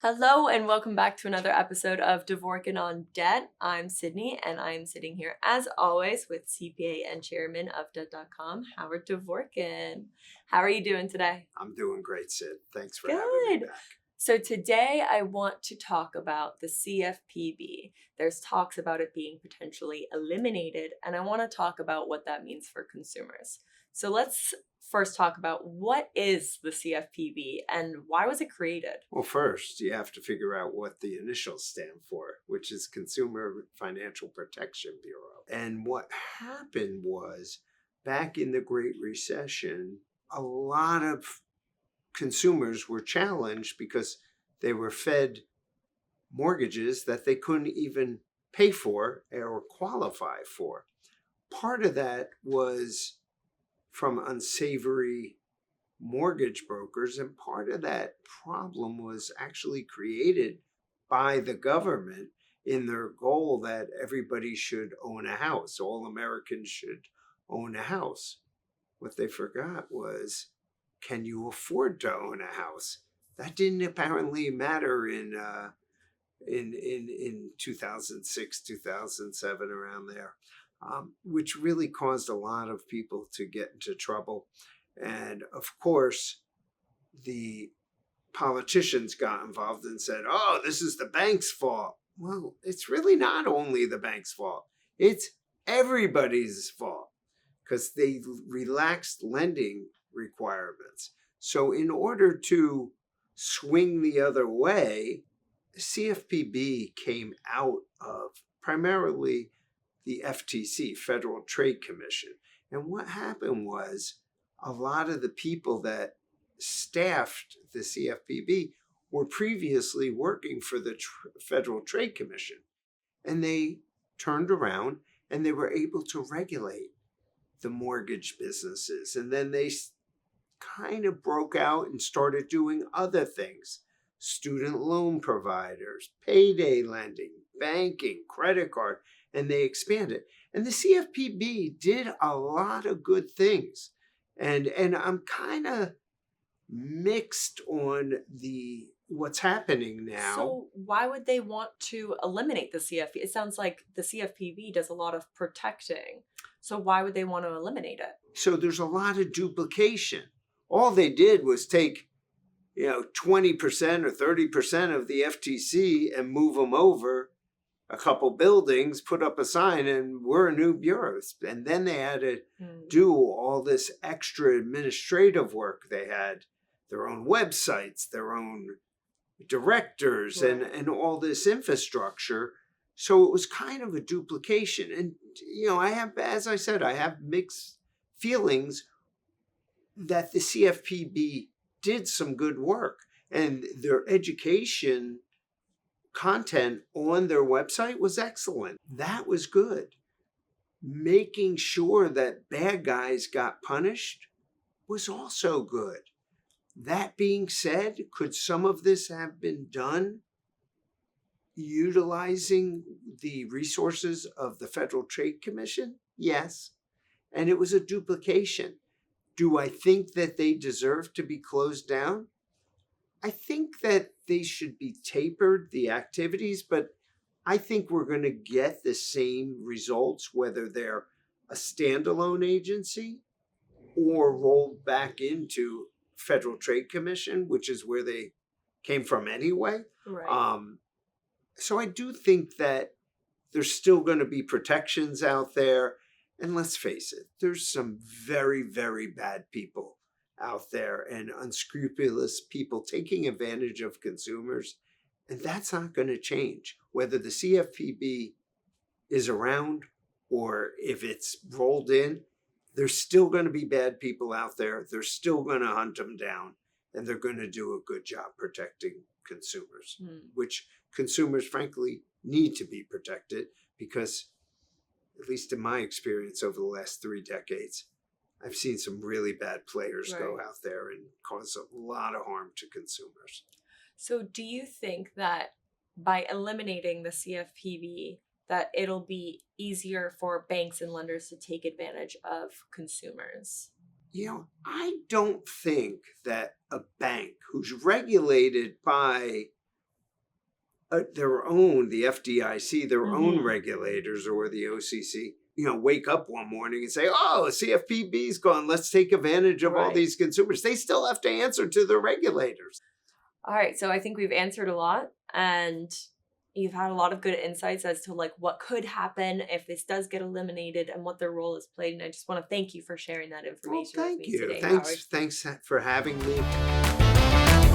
Hello and welcome back to another episode of Dvorkin on Debt. I'm Sydney and I'm sitting here as always with CPA and chairman of Debt.com, Howard Dvorkin. How are you doing today? I'm doing great, Sid. Thanks for having me Good. back. So today I want to talk about the CFPB. There's talks about it being potentially eliminated, and I want to talk about what that means for consumers. So let's first talk about what is the CFPB and why was it created? Well, first, you have to figure out what the initials stand for, which is Consumer Financial Protection Bureau. And what happened was back in the Great Recession, a lot of consumers were challenged because they were fed mortgages that they couldn't even pay for or qualify for. Part of that was from unsavory mortgage brokers, and part of that problem was actually created by the government in their goal that everybody should own a house. All Americans should own a house. What they forgot was, can you afford to own a house? That didn't apparently matter in 2006, 2007, around there, which really caused a lot of people to get into trouble. And of course, the politicians got involved and said, oh, this is the bank's fault. Well, it's really not only the bank's fault, it's everybody's fault because they relaxed lending requirements. So in order to swing the other way, CFPB came out of primarily the FTC, Federal Trade Commission. And what happened was a lot of the people that staffed the CFPB were previously working for the Federal Trade Commission. And they turned around and they were able to regulate the mortgage businesses. And then they kind of broke out and started doing other things. Student loan providers, payday lending, banking, credit card, and they expanded. And the CFPB did a lot of good things. And I'm kind of mixed on what's happening now. So why would they want to eliminate the CFPB? It sounds like the CFPB does a lot of protecting. So why would they want to eliminate it? So there's a lot of duplication. All they did was take 20% or 30% of the FTC and move them over a couple buildings, put up a sign, and we're a new bureau. And then they had to do all this extra administrative work. They had their own websites, their own directors, Right. and all this infrastructure. So it was kind of a duplication. And, I have mixed feelings that the CFPB did some good work, and their education content on their website was excellent. That was good. Making sure that bad guys got punished was also good. That being said, could some of this have been done utilizing the resources of the Federal Trade Commission? Yes. And it was a duplication. Do I think that they deserve to be closed down? I think that they should be tapered, the activities, but I think we're going to get the same results whether they're a standalone agency or rolled back into Federal Trade Commission, which is where they came from anyway. Right. So I do think that there's still going to be protections out there. And let's face it, there's some very, very bad people out there and unscrupulous people taking advantage of consumers. And that's not going to change. Whether the CFPB is around or if it's rolled in, there's still going to be bad people out there. They're still going to hunt them down, and they're going to do a good job protecting consumers, which consumers, frankly, need to be protected because, at least in my experience over the last 3 decades, I've seen some really bad players go out there and cause a lot of harm to consumers. So do you think that by eliminating the CFPB, that it'll be easier for banks and lenders to take advantage of consumers? I don't think that a bank who's regulated by the FDIC, their own Hmm. regulators or the OCC, wake up one morning and say, oh, CFPB's gone. Let's take advantage of all Right. these consumers. They still have to answer to the regulators. All right, so I think we've answered a lot, and you've had a lot of good insights as to like what could happen if this does get eliminated and what their role is played. And I just want to thank you for sharing that Well, information with thank me you. today, Howard. Thanks for having me.